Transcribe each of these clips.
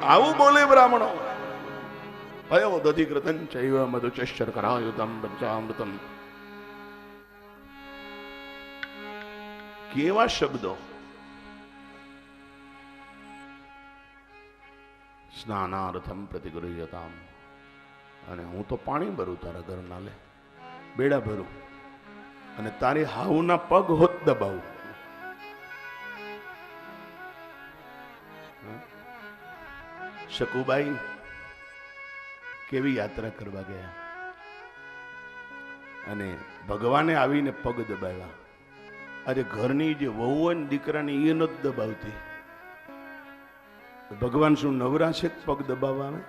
આવું બોલે બ્રાહ્મણો. ભયો દધિકૃતં ચૈવ મધુચૈશ્ચર્કરાયુતં પંચામૃતમ. કેવા શબ્દો. સ્નાનાર્થમ પ્રતિગૃહ્યતામ. અને હું તો પાણી ભરું તારા ઘરના, લે બેડા ભરું, અને તારી હાઉના પગ હોત દબાવું. શકુબાઈ કેવી યાત્રા કરવા ગયા, અને ભગવાને આવીને પગ દબાવ્યા. અરે ઘરની જે વહુ હોય ને દીકરાની એ નથી દબાવતી. ભગવાન શું નવરા છે પગ દબાવવા આવે?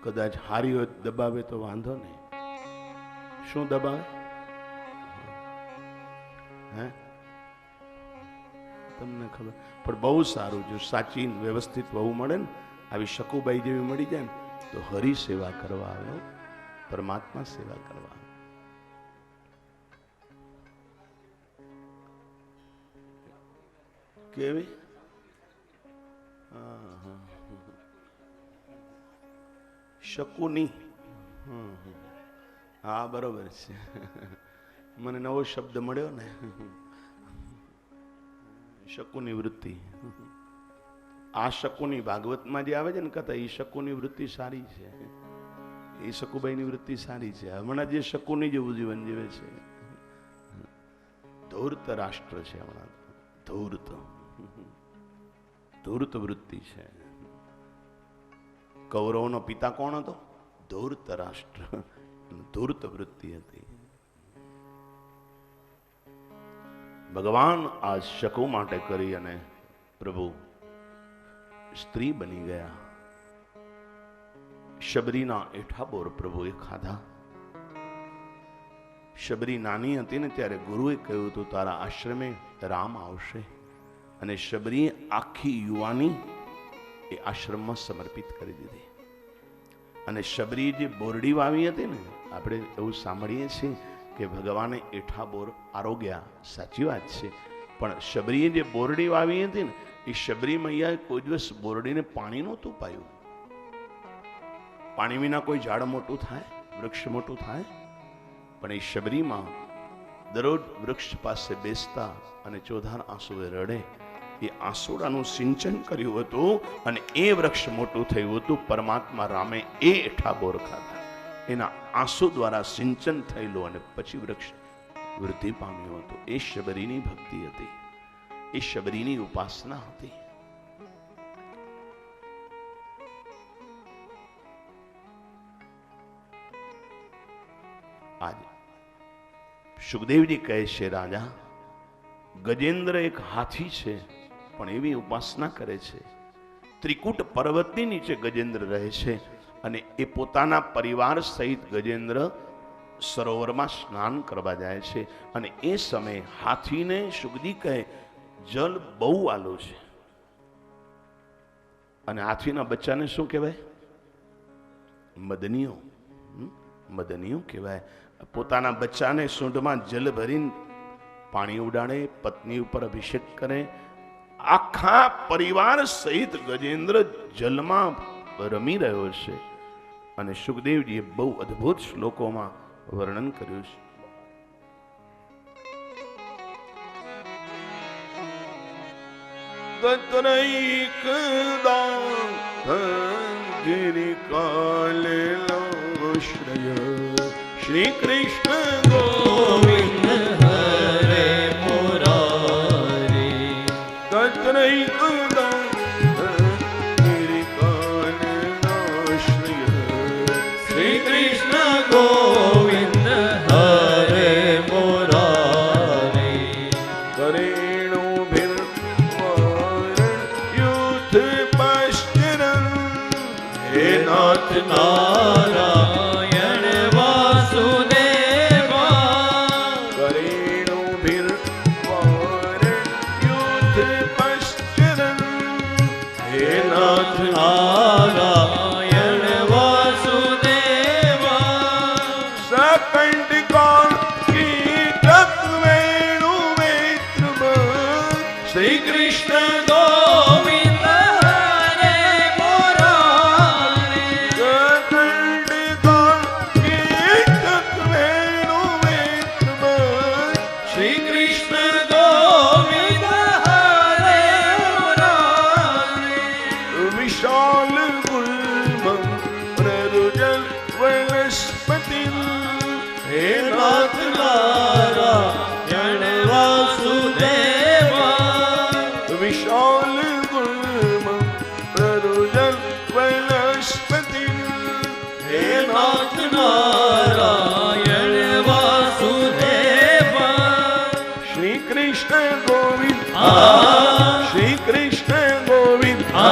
કદાચ હારી હોય દબાવે તો વાંધો નહીં. શું દબાવે? હે, તમને ખબર? પણ બહુ સારું, જો સાચી વ્યવસ્થિત વહુ મળે ને, આવી શકુબાઈ જેવી મળી જાય ને, તો હરિ સેવા કરવા આવે, પરમાત્મા સેવા કરવા આવે. કેવી શકુની. હા બરોબર છે, મને નવો શબ્દ મળ્યો ને, શકુની વૃત્તિ. આ શકુની ભાગવતમાં જે આવે છે ને કથા, એ શકુની વૃત્તિ સારી છે, એ શકુબાઈની વૃત્તિ સારી છે. હમણાં જે શકુની જેવું જીવન જીવે છે, ધૂર્ત રાષ્ટ્ર છે હમણાં, ધૂર્ત વૃત્તિ છે. કૌરવનો પિતા કોણ હતો? ધૂર્ત રાષ્ટ્ર, ધૂર્ત વૃત્તિ હતી. ભગવાન આ શકુ માટે કરી અને પ્રભુ સ્ત્રી બની ગયા. શબરીના એઠા બોર પ્રભુએ ખાધા. શબરી નાની હતી ને ત્યારે ગુરુએ કહ્યું હતું તારા આશ્રમે રામ આવશે, અને શબરીએ આખી યુવાની એ આશ્રમમાં સમર્પિત કરી દીધી. અને શબરી જે બોરડી વાવી હતી ને, આપણે એવું સાંભળીએ છીએ કે ભગવાને એઠા બોર આરોગ્યા, સાચી વાત છે. પણ શબરીએ જે બોરડી વાવી હતી ને, એ શબરી મૈયાએ કોઈ દિવસ બોરડીને પાણી નહોતું પાયું. પાણી વિના કોઈ ઝાડ મોટું થાય, વૃક્ષ મોટું થાય? પણ એ શબરીમાં દરરોજ વૃક્ષ પાસે બેસતા અને ચોધાર આંસુએ રડે. એ આંસુડાનું સિંચન કર્યું હતું, અને એ વૃક્ષ મોટું થયું હતું. પરમાત્મા રામે એ એઠા બોર ખાધા, એના આંસુ દ્વારા સિંચન થયેલું, અને પછી વૃક્ષ વૃદ્ધિ પામ્યું હતું. એ શબરીની ભક્તિ હતી, એ શબરીની ઉપાસના હતી. આજે સુખદેવજી કહે છે, રાજા ગજેન્દ્ર એક હાથી છે, પણ એવી ઉપાસના કરે છે. ત્રિકૂટ પર્વતની નીચે ગજેન્દ્ર રહે છે, અને એ પોતાના પરિવાર સહિત ગજેન્દ્ર સરોવરમાં સ્નાન કરવા જાય છે. અને એ સમયે હાથીને સુખજી કહે જલ બહુ આલો છે. અને હાથીના બચ્ચાને શું કહેવાય? મદનીઓ. મદનીઓ કહેવાય. પોતાના બચ્ચાને સૂંઢમાં જલ ભરીને પાણી ઉડાડે, પત્ની ઉપર અભિષેક કરે. આખા પરિવાર સહિત ગજેન્દ્ર જલમાં રમી રહ્યો છે. અને સુખદેવજીએ બહુ અદ્ભુત શ્લોકોમાં વર્ણન કર્યું છે. શ્રી કૃષ્ણ ગોવિંદ હરે મુરારી શ્રી કૃષ્ણ ગોવિંદ હરે મુરારી કરેણુ યુથ પશ્ચરન હે નાથ નારાયણ વાસુદેવા કરેણુ યુથ પશ્ચરન હે નાથ નારાયણ વાસુદેવા સકંડિકા શ્રી કૃષ્ણ ગોવિંદ શ્રી કૃષ્ણ ગોવિંદ હરે મુરારે. વિશાલ ગુલ્મમ પ્રરુજલ વનસ્પતિ. હે નાથ નારાયણ વાસુદેવા. વિશાલ ગુલ્મમ પ્રરુજલ વનસ્પતિ. હે નાથ નારાયણ વાસુદેવા. શ્રી કૃષ્ણ ગોવિંદ આ શ્રી કૃષ્ણ ગોવિંદ આ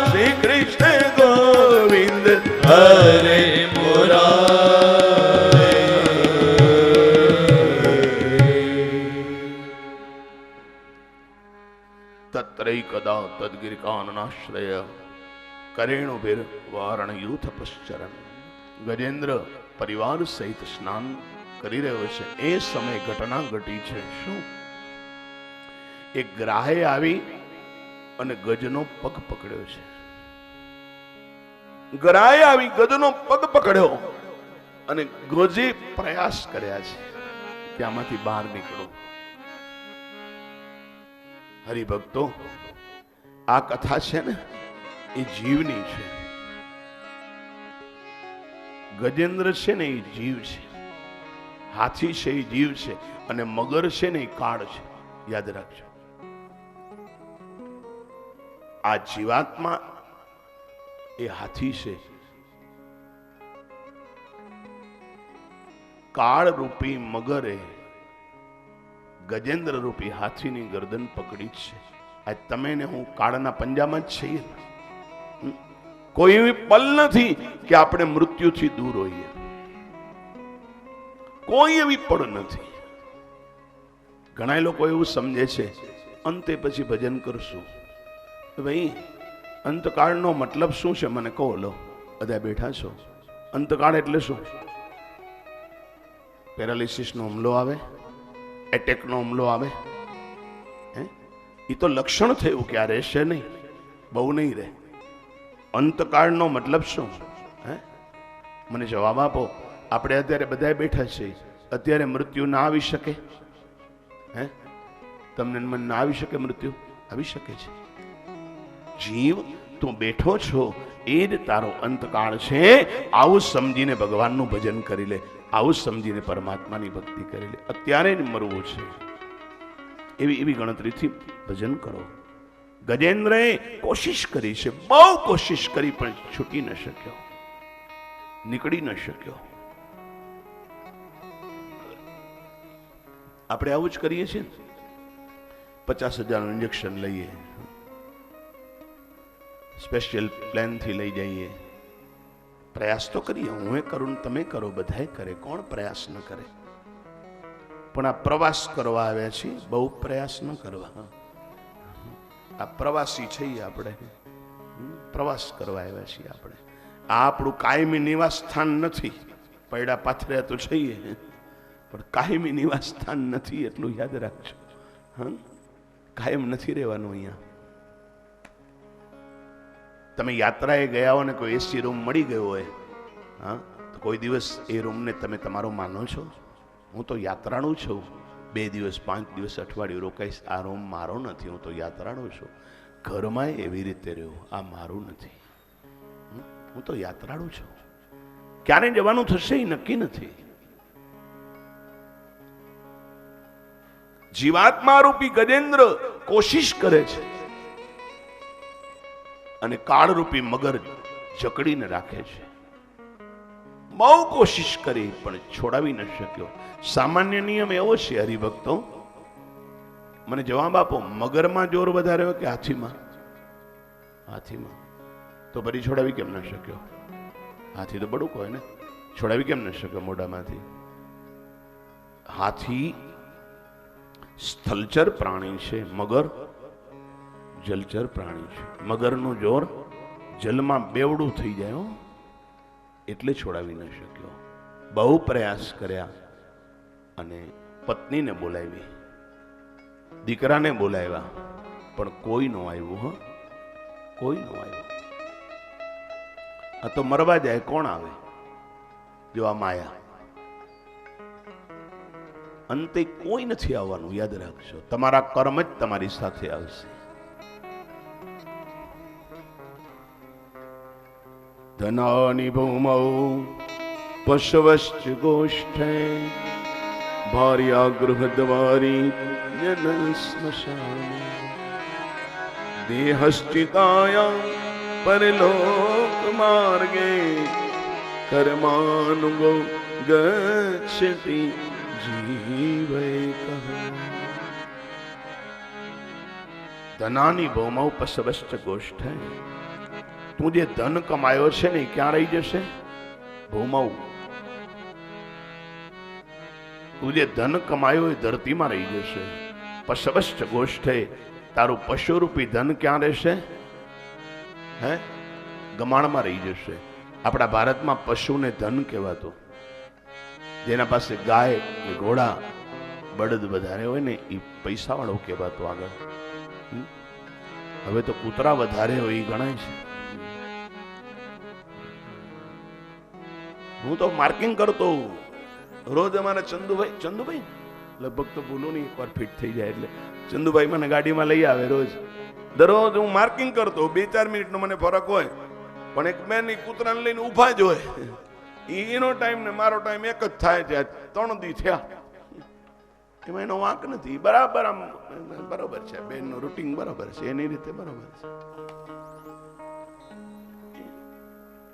શ્રી કૃષ્ણ ગોવિંદ હરે મુરારે. તત્રૈકદા તદ્ગિરિકાનનાશ્રય કરેણુભિર વારણયુથ પશ્ચરણ. ગજેન્દ્ર પરિવાર સહિત સ્નાન કરી રહ્યો છે. એ સમય ઘટના ઘટી છે. શું? એક ગ્રાહે આવી અને ગજનો પગ પકડ્યો છે. ગ્રાહે આવી ગજનો પગ પકડ્યો અને ગજે પ્રયાસ કર્યા છે કે આમાંથી બહાર નીકળો. હરિભક્તો, આ કથા છે ને એ જીવની છે. ગજેન્દ્ર છે ને એ જીવ છે, હાથી છે એ જીવ છે, અને મગર છે ને એ કાળ છે. યાદ રાખજો. આ જીવાત્મા એ હાથી છે. કાળ રૂપી મગરે ગજેન્દ્ર રૂપી હાથીની ગરદન પકડી છે. આજ તમે ને હું કાળના પંજામાં જ છીએ. કોઈ એવી પલ નથી કે આપણે મૃત્યુથી દૂર હોઈએ. કોઈ એવી પળ નથી. ઘણા લોકો એવું સમજે છે અંતે પછી ભજન કરશું. ભાઈ, અંતકાળનો મતલબ શું છે મને કહો. લો, બધા બેઠા છો. અંતકાળ એટલે શું? પેરાલિસિસનો હુમલો આવે, એટેકનો હુમલો આવે. એ તો લક્ષણ થયું કે આ રહેશે નહીં, બહુ નહીં રહે. અંતકાળનો મતલબ શું? મને જવાબ આપો. આપણે અત્યારે બધા બેઠા છીએ, અત્યારે મૃત્યુ ના આવી શકે? તમને મન ના આવી શકે? મૃત્યુ આવી શકે છે. જીવ, તું બેઠો છો એ જ તારો અંતકાળ છે. આવું સમજીને ભગવાનનું ભજન કરી લે. આવું સમજીને પરમાત્માની ભક્તિ કરી લે. અત્યારે જ મરવું છે એવી ગણતરીથી ભજન કરો. ગજેન્દ્રએ કોશિશ કરી છે, બહુ કોશિશ કરી, પણ છૂટી ન શક્યો, નીકળી ન શક્યો. આપણે આવું જ કરીએ છીએ. 50,000 ઇન્જેક્શન લઈએ, સ્પેશિયલ પ્લેનથી લઈ જઈએ. પ્રયાસ તો કરીએ. હું કરું, તમે કરો, બધાએ કરે. કોણ પ્રયાસ ન કરે? પણ આ પ્રવાસ કરવા આવ્યા છીએ, બહુ પ્રયાસ ન કરવા. આ પ્રવાસી છીએ આપણે, પ્રવાસ કરવા આવ્યા છીએ આપણે. આ આપણું કાયમી નિવાસ સ્થાન નથી. પૈડા પાથર્યા તો છીએ, પણ કાયમી નિવાસ સ્થાન નથી, એટલું યાદ રાખજો. કાયમ નથી રહેવાનું અહીંયા. તમે યાત્રાએ ગયા હો ને કોઈ એસી રૂમ મળી ગયો હોય, તો કોઈ દિવસ એ રૂમને તમે તમારો માનો છો? હું તો યાત્રાળુ છું. 2 દિવસ, 5 દિવસ, અઠવાડિયું રોકાઈશ. આ રૂમ મારો નથી. હું તો યાત્રાળુ છું. ઘરમાં એવી રીતે રહેવું, આ મારું નથી. હું તો યાત્રાળુ છું. ક્યારે જવાનું થશે એ નક્કી નથી. જીવાત્મા રૂપી ગજેન્દ્ર કોશિશ કરે છે અને કાળરૂપી મગર જકડીને રાખે છે. બહુ કોશિશ કરી પણ છોડાવી ન શક્યો. સામાન્ય નિયમ એવો છે હરિભક્તો, મને જવાબ આપો, મગરમાં જોર વધારે હોય કે હાથીમાં? હાથીમાં. તો ફરી છોડાવી કેમ ન શક્યો? હાથી તો બડુક હોય ને, છોડાવી કેમ ન શક્યો મોઢામાંથી? હાથી સ્થલચર પ્રાણી છે, મગર જલચર પ્રાણી છે. મગરનું જોર જલમાં બેવડું થઈ જાય, એટલે છોડાવી ન શક્યો. બહુ પ્રયાસ કર્યા અને પત્નીને બોલાવી, દીકરાને બોલાવ્યા, પણ કોઈ નો આવ્યું. કોઈ નો આવ્યું. આ તો મરવા જાય, કોણ આવે? જો આ માયા. અંતે કોઈ નથી આવવાનું, યાદ રાખજો. તમારા કર્મ જ તમારી સાથે આવશે. ધનાની ભૂમૌ પશવશ્ચ ગોષ્ઠે ભાર્યા ગૃહદ્વારી જન સ્મશાને દેહશ્ચિતાયા પરલોક માર્ગે કર્માનુગો ગચ્છતિ જીવૈકઃ. ધનાની ભૌમૌ પશવશ્ચ ગોષ્ઠે. તું જે ધન કમાયો છે ને ક્યાં રહી જશે? ભૌમૌ. તું જે ધન કમાયો એ ધરતીમાં રહી જશે. પશવશ્ચ ગોષ્ઠે. તારું પશુરૂપી ધન ક્યાં રહેશે? હે? ગમાણમાં રહી જશે. આપણા ભારતમાં પશુને ધન કહેવાતું. જેના પાસે ગાય ઘોડા બળદ વધારે હોય ને એ પૈસા વાળો કહેવાતો આગળ. હવે તો કૂતરા વધારે હોય એ ગણાય છે. હું તો માર્કિંગ કરતો રોજ. અમારે ચંદુભાઈ લગભગ તો ભૂલું નહીં, એકવાર ફિટ થઈ જાય એટલે ચંદુભાઈ મને ગાડીમાં લઈ આવે રોજ. દરરોજ હું માર્કિંગ કરતો. 2-4 મિનિટનો મને ફરક હોય, પણ એક બેન કૂતરાને લઈને ઊભા જ હોય. એનો ટાઈમ ને મારો ટાઈમ એક જ થાય છે. 3 દી થયા. એમાં એનો વાંક નથી. બરાબર આમ બરોબર છે. બેનનું રૂટિન બરોબર છે, એની રીતે બરોબર છે.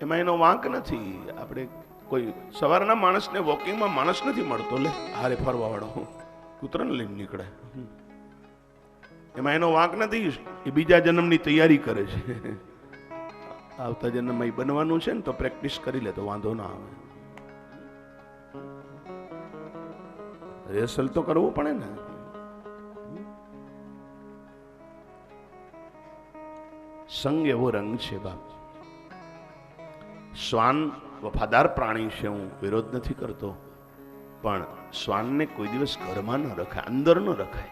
એમાં એનો વાંક નથી. આપણે કોઈ સવારના માણસને વોકિંગમાં માણસ નથી મળતો લે હારે ફરવા વાળો, કૂતરાને લઈને નીકળે. એમાં એનો વાંક નથી. એ બીજા જન્મની તૈયારી કરે છે. આવતા જન્મમાં એ બનવાનું છે ને તો પ્રેક્ટિસ કરી લે તો વાંધો ના આવે. રિહર્સલ તો કરવું પડે ને. સંગ એવો રંગ છે બાપ. શ્વાન વફાદાર પ્રાણી છે, હું વિરોધ નથી કરતો, પણ શ્વાનને કોઈ દિવસ ઘરમાં ન રખાય, અંદર ન રખાય.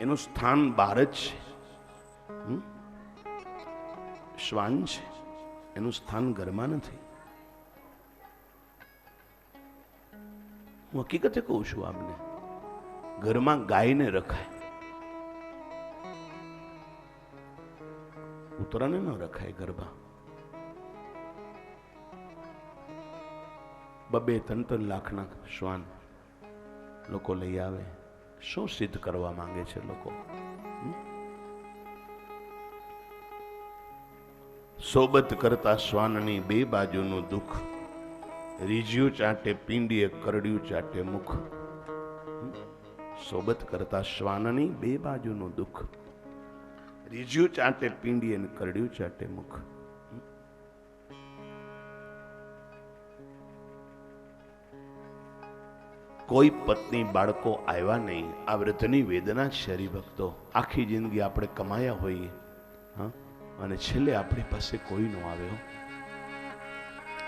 એનું સ્થાન બહાર જ છે. શ્વાન છે, એનું સ્થાન ઘરમાં નથી. હું હકીકતે કહું છું આપને. ઘરમાં ગાયને રખાય, કૂતરાને ન રખાય ઘરમાં. 2-3 લાખના શ્વાન લોકો લઈ આવે. શું સિદ્ધ કરવા માંગે છે લોકો? સોબત કરતા શ્વાનની 2 બાજુનું દુઃખ. રીજ્યું ચાટે પિંડીએ, કરડ્યું ચાટે મુખ. સોબત કરતા શ્વાનની 2 બાજુનું દુઃખ. રીજ્યું ચાટે પિંડીએ, કરડ્યું ચાટે મુખ. કોઈ પત્ની બાળકો આવ્યા નહીં. આ વૃદ્ધની વેદના છે હરિભક્તો. આખી જિંદગી આપણે કમાયા હોઈએ, હા, અને છેલ્લે આપણી પાસે કોઈ ન આવે.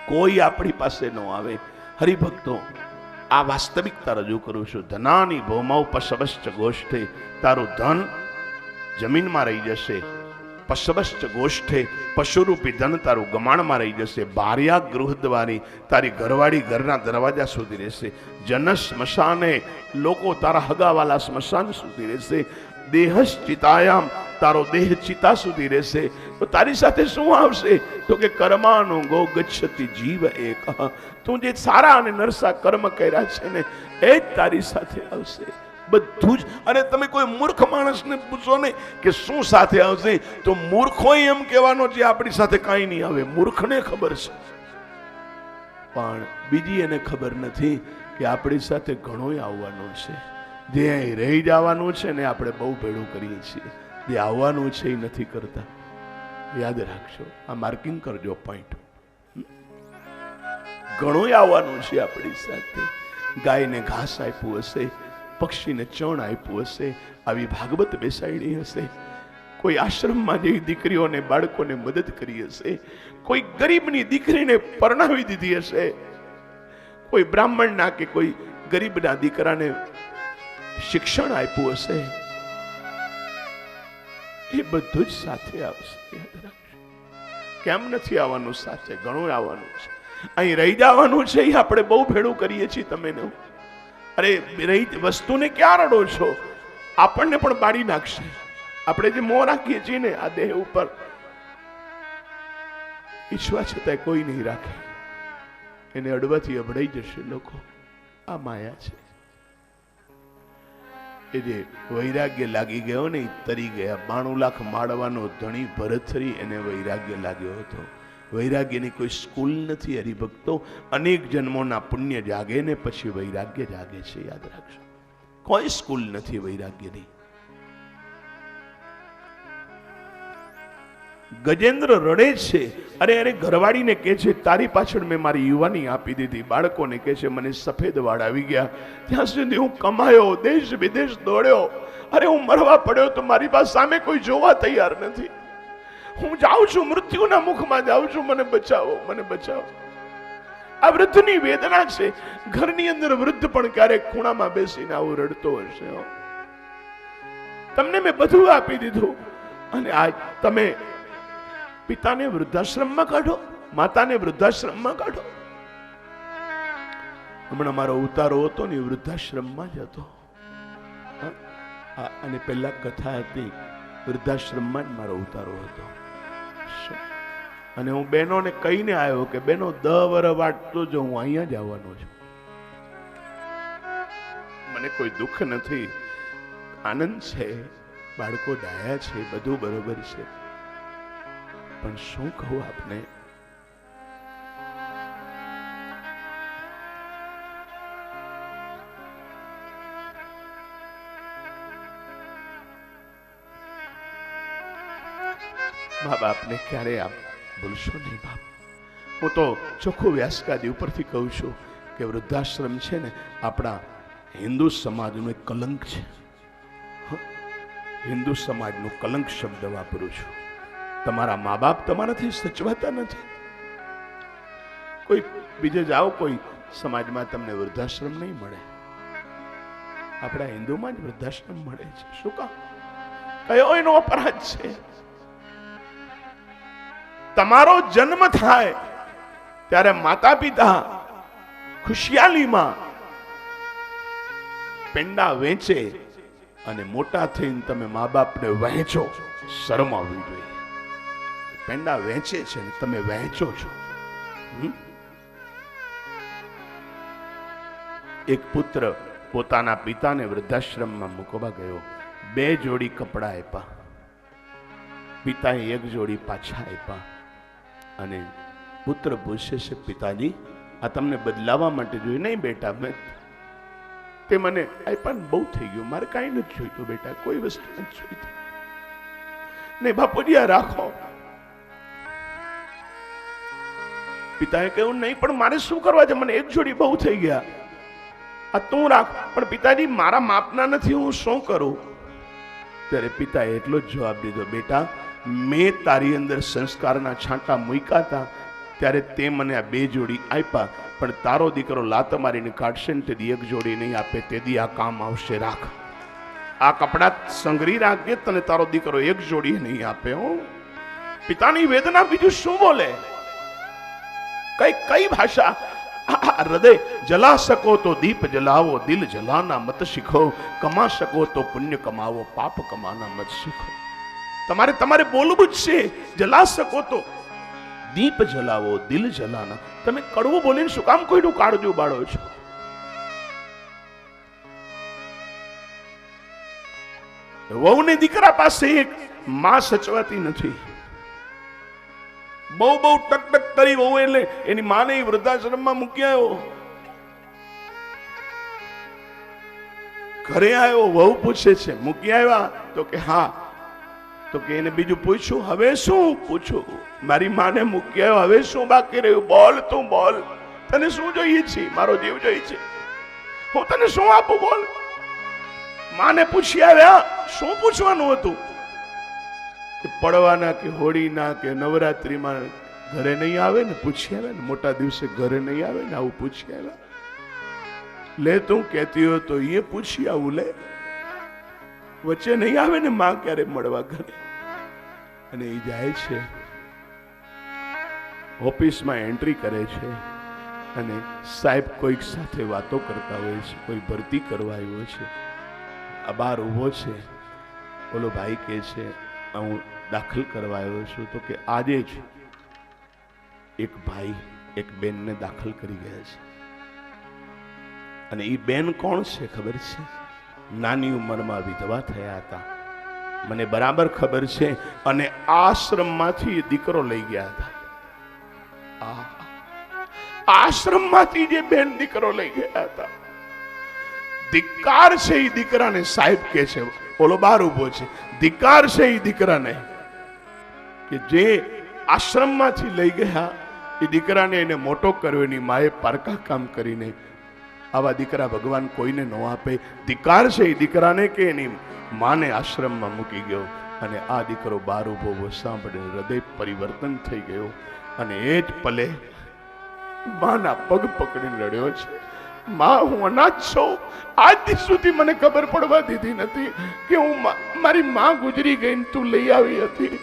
કોઈ આપણી પાસે ન આવે. હરિભક્તો, આ વાસ્તવિકતા રજૂ કરું છું. ધનાની ભૌમૌ પશવશ્ચ ગોષ્ઠે. તારું ધન જમીનમાં રહી જશે. પશવશ્ચ ગોષ્ઠે. પશુરૂપી ધન તારું ગમાણમાં રહી જશે. ભાર્યા ગૃહદ્વારી. તારી ઘરવાળી ઘરના દરવાજા સુધી રહેશે. જન સ્મશાને. લોકો તારા હગાવાલા સ્મશાન સુધી રહેશે. દેહશ્ચિતાયામ. તારો દેહ ચિતા સુધી રહેશે. તો તારી સાથે શું આવશે? તો કે કર્માનો ગો ગચ્છતિ જીવ એક. તું જે સારા અને નરસા કર્મ કર્યા છે ને એ જ તારી સાથે આવશે. બધું જ. અને તમે કોઈ મૂર્ખ માણસને પૂછો ને કે શું સાથે આવશે, તો મૂર્ખો એમ કહેવાનો છે આપણી સાથે કાંઈ નહીં આવે. મૂર્ખને ખબર છે, પણ બીજી એને ખબર નથી કે આપણી સાથે ઘણોય આવવાનું છે. જે રહી જવાનું છે ને આપણે બહુ ભેળું કરીએ છીએ. જે આવવાનું છે એ નથી કરતા. યાદ રાખજો, આ માર્કિંગ કરજો પોઈન્ટ. ઘણોય આવવાનું છે આપણી સાથે. ગાયને ઘાસ આપ્યું હશે, પક્ષીને ચણ આપ્યું હશે, આવી ભાગવત બેસાડી હશે, કોઈ આશ્રમમાં જઈ દીકરીઓને બાળકોને મદદ કરી હશે, કોઈ ગરીબની દીકરીને પરણાવી દીધી હશે, કોઈ બ્રાહ્મણના કે કોઈ ગરીબના દીકરાને શિક્ષણ આપ્યું હશે. એ બધું જ સાથે આવશે. કેમ નથી આવવાનું? સાથે ઘણું આવવાનું છે. અહીં રહી જવાનું છે એ આપણે બહુ ભેળું કરીએ છીએ. તમે અરે રહી વસ્તુને ક્યાં રડો છો? આપણને પણ બાળી નાખશે. આપણે જે મોહ રાખીએ છીએ ને આ દેહ ઉપર, ઈચ્છવા છતાંય કોઈ નહીં રાખે. એને અડવાથી અભડાઈ જશે લોકો. આ માયા છે. એ જે વૈરાગ્ય લાગી ગયો ને, તરી ગયા. 92 લાખ માળવાનો ધણી ભરથરી, એને વૈરાગ્ય લાગ્યો હતો. વૈરાગ્યની કોઈ સ્કૂલ નથી હરિભક્તો. અનેક જન્મોના પુણ્ય જાગે ને પછી વૈરાગ્ય જાગે છે. યાદ રાખજો, કોઈ સ્કૂલ નથી વૈરાગ્યની. ગજેન્દ્ર રડે છે. અરે ઘરવાળીને કહે છે, તારી પાછળ મેં મારી યુવાની આપી દીધી. બાળકોને કહે છે, મને સફેદ વાળ આવી ગયા. ત્યાં સુધી હું કમાયો, દેશ વિદેશ દોડ્યો. અરે હું મરવા પડ્યો તો મારી પાસે સામે કોઈ જોવા તૈયાર નથી. હું જાઉં છું, મૃત્યુના મુખમાં જાઉં છું. મને બચાવો, મને બચાવો. આ વૃદ્ધની વેદના છે. ઘરની અંદર વૃદ્ધ પણ ક્યારેક ખૂણામાં બેસીને આવું રડતો હશે. તમને મેં બધું આપી દીધું અને આજ તમે પિતાને વૃદ્ધાશ્રમમાં કાઢો, માતાને વૃદ્ધાશ્રમમાં કાઢો. હમણાં મારો ઉતારો હતો ને વૃદ્ધાશ્રમમાં જ હતો. અને પહેલા કથા હતી, વૃદ્ધાશ્રમમાં જ મારો ઉતારો હતો. અને હું બહેનોને કહીને આવ્યો કે બહેનો 10 વર્ષ વાટતો જો, હું અહીંયા જ આવવાનો છું. મને કોઈ દુઃખ નથી, આનંદ છે. બાળકો ડાયા છે, બધું બરોબર છે. પણ શું કહું આપને, મા બાપને ક્યારે આપ ભૂલશો નહીં. બાપ, હું તો ચોખ્ખું વ્યાસગાદી ઉપરથી કહું છું કે વૃદ્ધાશ્રમ છે ને, આપણા હિન્દુ સમાજનું એક કલંક છે. હિન્દુ સમાજનું કલંક શબ્દ વાપરું છું. તમારા મા બાપ તમારાથી સચવાતા નથી. કોઈ બીજે જાઓ, કોઈ સમાજમાં તમને વૃદ્ધાશ્રમ નહીં મળે. આપણા હિન્દુમાં જ વૃદ્ધાશ્રમ મળે છે. શું કામ? કયો એનો અપરાધ છે? તમારો જન્મ થાય ત્યારે માતા પિતા ખુશિયાલીમાં પેંડા વેચે અને મોટા થઈને તમે મા બાપને વહેંચો. શરમ આવવી જોઈએ. પેંડા વેચે છે ને તમે વહેંચો છો. એક પુત્ર પોતાના પિતાને વૃદ્ધાશ્રમમાં મૂકવા ગયો. 2 જોડી કપડા આપ્યા. પિતાએ 1 જોડી પાછા આપ્યા. અને પુત્ર પૂછે છે, પિતાજી આ તમને બદલાવા માટે જોઈએ? નહીં બેટા, તે મને આપ્યા બહુ થઈ ગયું, મારે કાંઈ નથી જોઈતું બેટા, કોઈ વસ્તુ નથી જોઈતી. નહીં બાપુજી આ રાખો. પિતાએ કહ્યું, નહીં પણ મારે શું કરવા છે? મને 1 જોડી બહુ થઈ ગયા, આ તું રાખ. પણ પિતાજી મારા માપના નથી, હું શું કરું? ત્યારે પિતાએ એટલો જ જવાબ દીધો, બેટા મેં તારી અંદર સંસ્કારના છાંટા મૂક્યા હતા ત્યારે તે મને આ 2 જોડી આપ્યા, પણ તારો દીકરો લાત મારીને કાઢશે ને તેથી 1 જોડી નહીં આપે. તેથી આ કામ આવશે. રાખ, આ કપડા સંઘરી રાખજે, તને તારો દીકરો 1 જોડી નહીં આપે. પિતાની વેદના બીજું શું બોલે? કઈ ભાષા? હૃદય જલા શકો તો દીપ જલાવો, દિલ જલાના મત શીખો. કમા શકો તો પુણ્ય કમાવો, પાપ કમાના મત શીખો. તમારે બોલવું જ છે. જલા શકો તો દીપ જલાવો, દિલ જલાના. તમે કડવું બોલીને શું કામ કોઈનું કાળજું બાળો છો? વહુ ને દીકરા પાસે એક માં સચવાતી નથી. બહુ ટક કરી વહુ એટલે એની માને વૃદ્ધાશ્રમમાં મૂકી આવ્યો. ઘરે આવ્યો, વહુ પૂછે છે, મૂકી આવ્યા? તો કે હા. તો કે એને બીજું પૂછ્યું? હવે શું પૂછું? મારી માને મૂકી આવ્યો, હવે શું બાકી રહ્યું? બોલ, તું બોલ. તને શું જોઈએ છે? મારો જીવ જોઈએ છે. હું તને શું આપું? બોલ. માને પૂછી આવ્યા, શું પૂછવાનું હતું? પડવાના કે હોળીના કે નવરાત્રીમાં ઘરે નહીં આવે ને? પૂછી આવે ને? મોટા દિવસે ઘરે નહીં આવે ને? આવું પૂછી આવ્યા. લે, તું કહેતી હોય તો એ પૂછી આવું. લે, વચ્ચે નહીં આવે ને માં ક્યારે મળવા ઘરે? અને એ જાય છે, ઓફિસમાં એન્ટ્રી કરે છે. અને સાહેબ કોઈક સાથે વાતો કરતા હોય છે, કોઈ ભરતી કરવા આવ્યો છે, આ બહાર ઊભો છે. ઓલો ભાઈ કહે છે હું દાખલ કરવા આવ્યો છું. તો કે આજે જ એક ભાઈ એક બેનને દાખલ કરી ગયા છે. અને એ બેન કોણ છે ખબર છે? નાની ઉંમરમાં વિધવા થયા હતા, મને બરાબર ખબર છે. અને આશ્રમમાંથી દીકરો લઈ ગયા હતા. આશ્રમમાંથી જે બેન દીકરો લઈ ગયા હતા. ધિક્કાર છે એ દીકરાને. સાહેબ કે છે, ઓલો બાર ઉભો છે, ધિક્કાર છે એ દીકરાને કે જે આશ્રમમાંથી લઈ ગયા એ દીકરાને એને મોટો કર્યો. એની માએ પારકા કામ કરીને આવા દીકરા ભગવાન કોઈને ન આપે. ધિક્કાર છે એ દીકરાને કે એની માને આશ્રમમાં મૂકી ગયો. અને આ દીકરો બાર ઉભો સાંભળીને હૃદય પરિવર્તન થઈ ગયો. અને એ જ પલે માના પગ પકડીને રડ્યો છે, માં હું અનાથ છું. આજ દી સુધી મને ખબર પડવા દીધી નથી કે હું મારી માં ગુજરી ગઈ તું લઈ આવી હતી.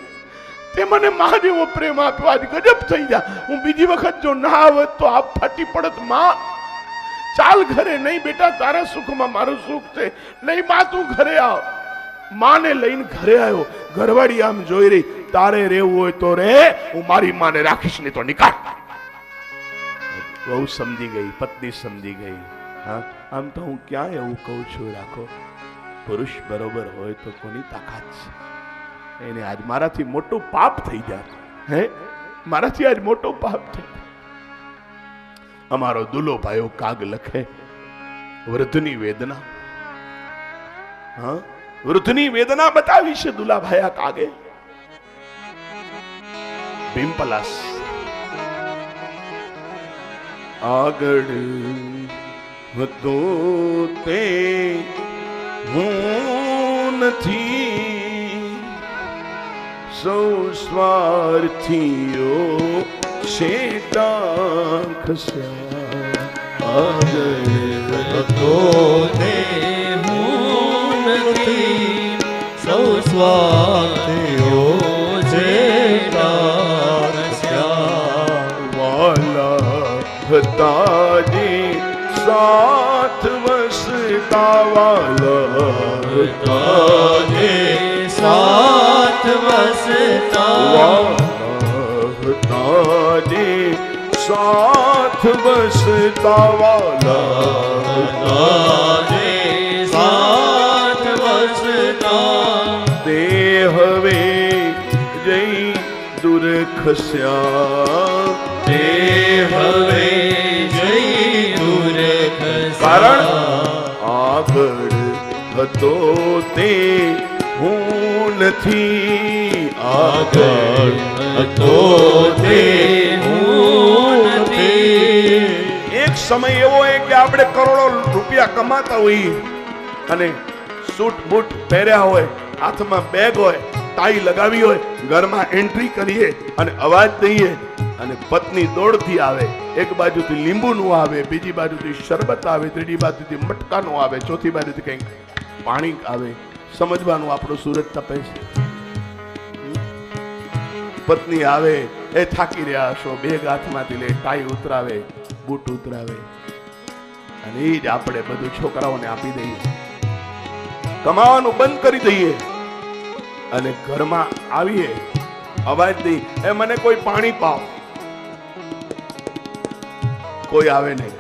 તે મને માં જેવો પ્રેમ આપ્યો. આજ ગજબ થઈ જા. હું બીજી વખત જો ના આવત તો આપ ફાટી પડત. માં ચાલ ઘરે. નહીં બેટા, તારા સુખમાં મારું સુખ છે. નહીં માં, તું ઘરે આવ. માને લઈને ઘરે આવ્યો. ઘરવાળી આમ જોઈ રહી, તારે રહેવું હોય તો રે, હું મારી માને રાખીશ નહીં તો નિકાળ. બહુ સમજી ગઈ, પત્ની સમજી ગઈ. હા, આમ તો હું ક્યાં એવું કહું છું, રાખો. પુરુષ બરોબર હોય તો કોની તાકાત છે? એને આજ મારાથી મોટું પાપ થઈ જાય. હે, મારાથી આજ મોટો પાપ થઈ જાય. અમારો દુલો ભાઈઓ કાગ લખે, વૃદ્ધની વેદના. હા, વૃદ્ધની વેદના બતાવી છે દુલાભાઈ આ કાગે. ભીમપલાસ આગળ હતો તે હું નથી, સૌ સ્વાર્થીઓ શેટા ખસ્યા. આગળ હતો તે હું નથી, સૌ સ્વાર્થીઓ જેટા ખસ્યા. વાલા હતા જે સાથ વસતા, વાલા હતા જે સાથ વસતા, વાલા જે સાથ વસતા, વાલા જે સાથ વસતા. તે હવે જઈ દૂર ખસ્યા. તે હવે જઈ દૂર કારણ ખસ્યા. આગળ હતો તે હું નથી, આગળ હતો તે હું નથી. એક સમય એવો હોય કે આપણે કરોડો રૂપિયા કમાતા હોઈએ અને સૂટ બૂટ પહેર્યા હોય, હાથમાં બેગ હોય, ટાઈ લગાવી હોય, ઘરમાં એન્ટ્રી કરીએ અને અવાજ દઈએ અને પત્ની દોડતી આવે. એક બાજુથી લીંબુનું આવે, બીજી બાજુથી શરબત આવે, ત્રીજી બાજુથી મટકાનું આવે, ચોથી બાજુથી કંઈક પાણી આવે. સમજવાનું આપણું સુરત તપે છે. પત્ની આવે, એ થાકી રહ્યા હશો, બેગ હાથમાંથી લે, ટાઈ ઉતરાવે, બૂટ ઉતરાવે અને એ જ આપણે બધું છોકરાઓને આપી દઈએ, કમાવાનું બંધ કરી દઈએ અને ઘરમાં આવીએ, અવાજ દઈ, એ મને કોઈ પાણી પાવ. કોઈ આવે નહીં.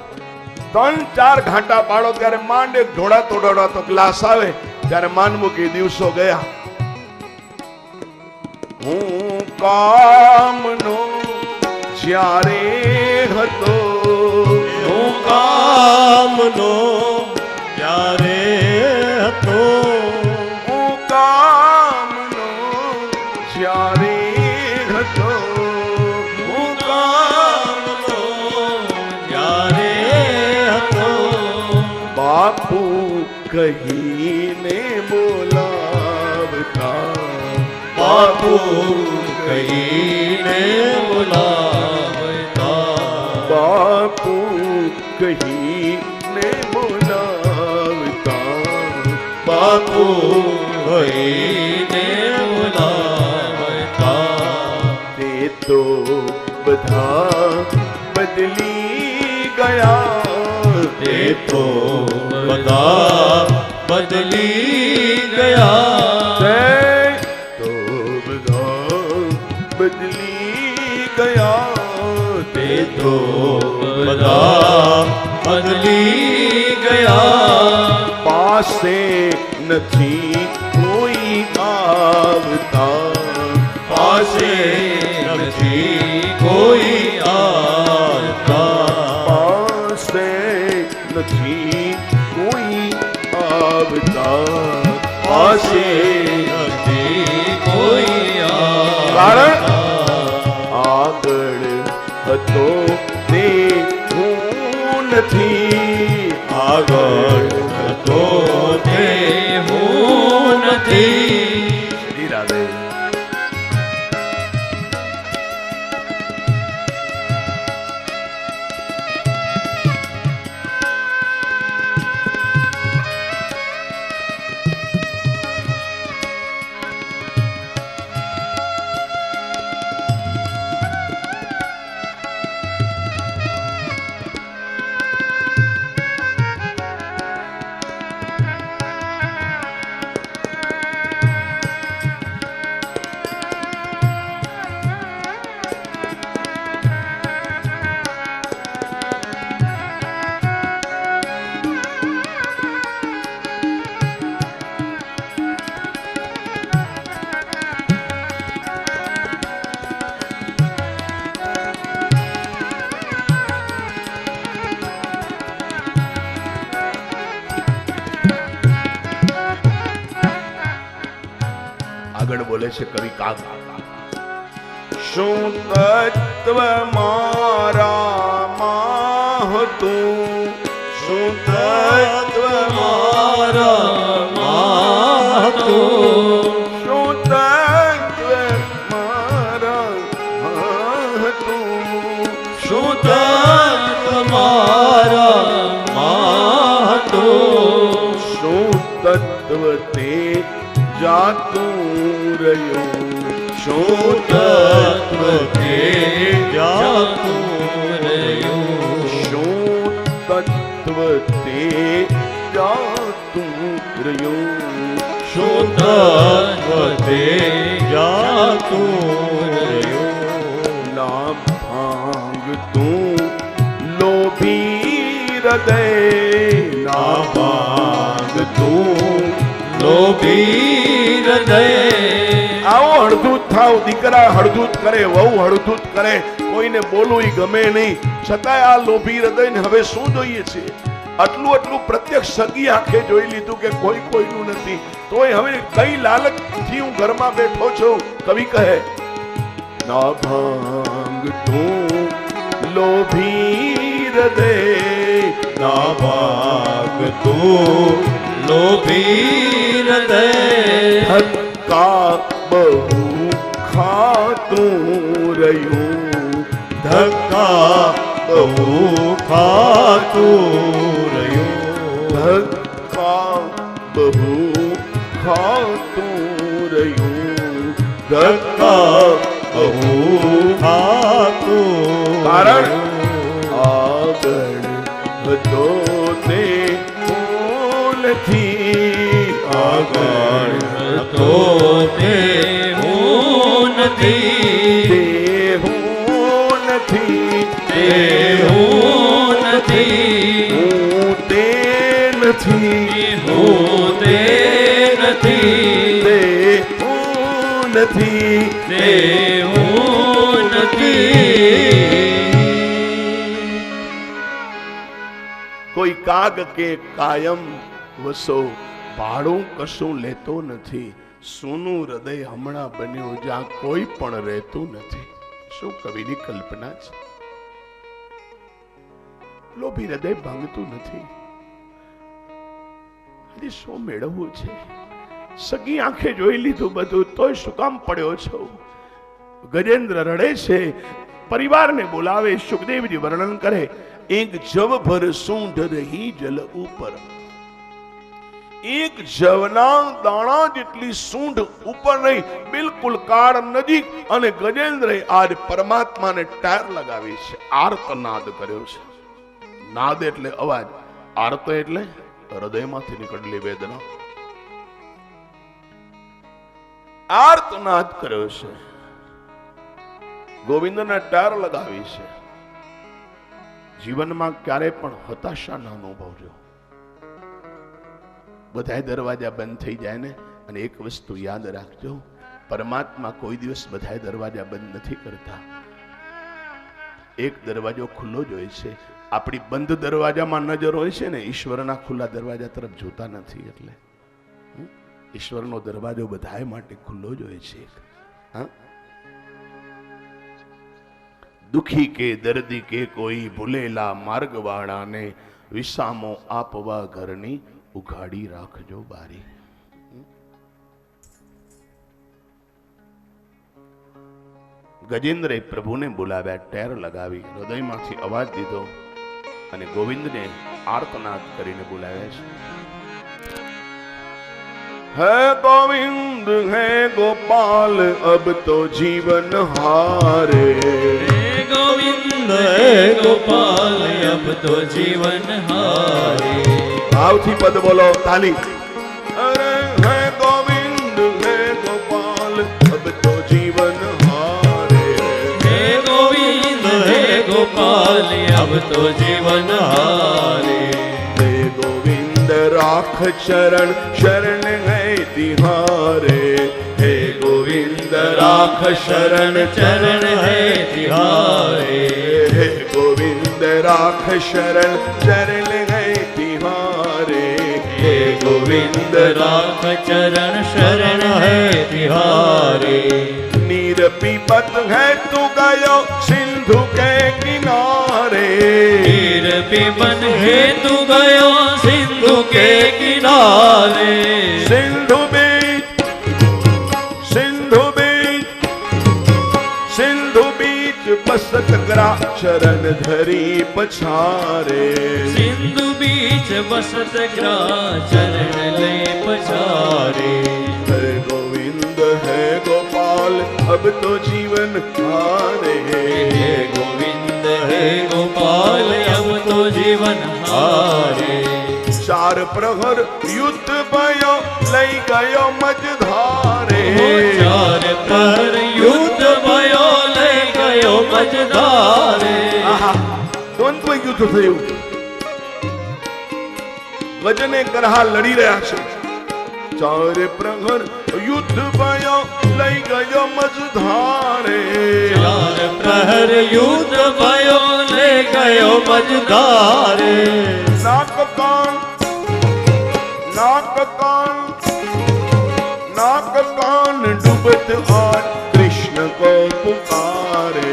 3-4 ઘાંટા પાડો ત્યારે માંડ એક ઢોળાતો ગ્લાસ આવે ત્યારે માન મૂકી દિવસો ગયા. હું કામનો જ્યારે હતો, હું કામનો ત્યારે હતો, હું કામનો જ્યારે હતો, હું કામનો ત્યારે હતો. બાપુ કહીને બોલાવતા, બાપુ કહીને બોલાવતા, બાપુ કહીને બોલાવતા, બાપુ કહીને બોલાવતા. તે તો બધા બદલી ગયા તે તો બધા બદલી ગયા તે તો બધા બદલી ગયા તે તો બધા બદલી ગયા પાસે નથી કોઈ આવતા પાસે નથી કોઈ આવતા પાસે નથી કોઈ આવતા પાસે નથી કોઈ કારણ આગળ હતો તે હું નથી આગળ હતો તે હું નથી શ્રી રાધે આગળ બોલે છે કવિ કાગ શું તત્વ મારામાં હતું શું તત્વ મારામાં હતું શું તત્વ મારામાં હતું શું તત્વ મારામાં હતું શું તત્વ તે જાતું રહ્યું શું તત્વ તે જાતું રહ્યું શું તત્વ તે જાતું રહ્યું શું તત્વ તે જાતું રહ્યું ના ભાંગતું લોભી હૃદય ના ભાંગતું લોભી હૃદય આવો હળધૂત થાવ દીકરા હળધૂત કરે વહુ હળધૂત કરે કોઈને બોલવું ગમે નહીં છતાંય આ લોભી હૃદયને હવે શું જોઈએ છે આટલું પ્રત્યક્ષ સગી આંખે જોઈ લીધું કે કોઈ કોઈનું નથી તોય હવે કઈ લાલચથી હું ઘરમાં બેઠો છું કવિ કહે ના ભાંગ તું લોભી હૃદય ના ભાગ તું લોભી હૃદય ધક્કા બહુ ખાતું રહ્યું ધક્કા બહુ ખાતું રહ્યું ધક્કા બહુ ખાતું રહ્યું ધક્કા બહુ ખાતું કારણ આગળ હતો તે નથી આગળ તો તે હું નથી તે હું નથી તે હું નથી હું તે નથી હું તે નથી તે હું નથી તે હું નથી કોઈ કાગ કે કાયમ વસો ભાડું કશું લેતો નથી સોનું હૃદય હમણાં બન્યું જ્યાં કોઈ પણ રહેતું નથી શું કવિની કલ્પના છે લોભી હૃદય ભાંગતું નથી હજી શું મેળવવું છે સગી આંખે જોઈ લીધું બધું તોય શું કામ પડ્યો છો ગજેન્દ્ર રડે છે પરિવારને બોલાવે સુખદેવજી વર્ણન કરે એક જવ ભર સૂંઢ રહી જલ ઉપર એક જવના દાણા જેટલી સૂંઢ ઉપર નહીં બિલકુલ કાળ નજીક અને ગજેન્દ્ર આજ પરમાત્માને ટાર લગાવી છે આર્તનાદ કર્યો છે નાદ એટલે અવાજ, આર્ત એટલે હૃદયમાંથી નીકળેલી વેદના. આર્તનાદ કર્યો છે, ગોવિંદને ટાર લગાવી છે. જીવનમાં ક્યારેય પણ હતાશા ન અનુભવજો. બધાય દરવાજા બંધ થઈ જાય ને, અને એક વસ્તુ યાદ રાખજો, પરમાત્મા કોઈ દિવસ બધાય દરવાજા બંધ નથી કરતા. એક દરવાજો ખુલ્લો જ હોય છે. આપણી બંધ દરવાજામાં નજર હોય છે ને, ઈશ્વરના ખુલ્લા દરવાજા તરફ જોતા નથી. એટલે ઈશ્વરનો દરવાજો બધાય માટે ખુલ્લો જ હોય છે. હા, દુખી કે દર્દી કે કોઈ ભૂલેલા માર્ગવાળાને વિસામો આપવા ઘરની ઉઘાડી રાખજો બારી. ગજેન્દ્રે પ્રભુને બોલાવ્યા, ટેર લગાવી, હૃદયમાંથી અવાજ દીધો અને ગોવિંદને આર્તનાદ કરીને બોલાવ્યા છે. હે ગોવિંદ હે ગોપાલ અબ તો જીવન હારે. ગોવિંદ હે ગોપાલ અબ તો જીવન હારે. ભાવથી પદ બોલો, તાલી. અરે હે ગોવિંદ હે ગોપાલ અબ તો જીવન હારે. હે ગોવિંદ હે ગોપાલ અબ તો જીવન હારે. હે ગોવિંદ રાખ ચરણ શરણ હૈ તિહારે. હે ગોવિંદ રાખ શરણ ચરણ હે તિહારે. હે ગોવિંદ રાખ શરણ ચરણ હૈ તિહારે. હે ગોવિંદ રાખ ચરણ શરણ હે તિહારે. नीर पीपत है तू गयो सिंधु के किनारे. नीर पीपत है तू गयो सिंधु के किनारे. सिंधु बीच सिंधु बीच सिंधु बीच बसत ग्रा चरण धरी पछारे. सिंधु बीच बसत ग्रा चरण ले पछारे. है गोविंद है गोपाल अब तो जीवन हारे. हे गोविंद हे गोपाल अब तो जीवन हारे. चार प्रहर युद्ध भयो लई गयो मझधारे. चार प्रहर युद्ध भयो લઈ ગયો મજધારે. દ્વંદ્વ યુદ્ધ થયું. વજને ગ્રહા લડી રહ્યા છે. ચાર પ્રહર યુદ્ધ भयो લઈ ગયો મજધારે. ચાર પ્રહર યુદ્ધ भयो લઈ ગયો મજધારે. નાક કાન નાક કાન नाक कान डूबत आज कृष्ण को पुकारे.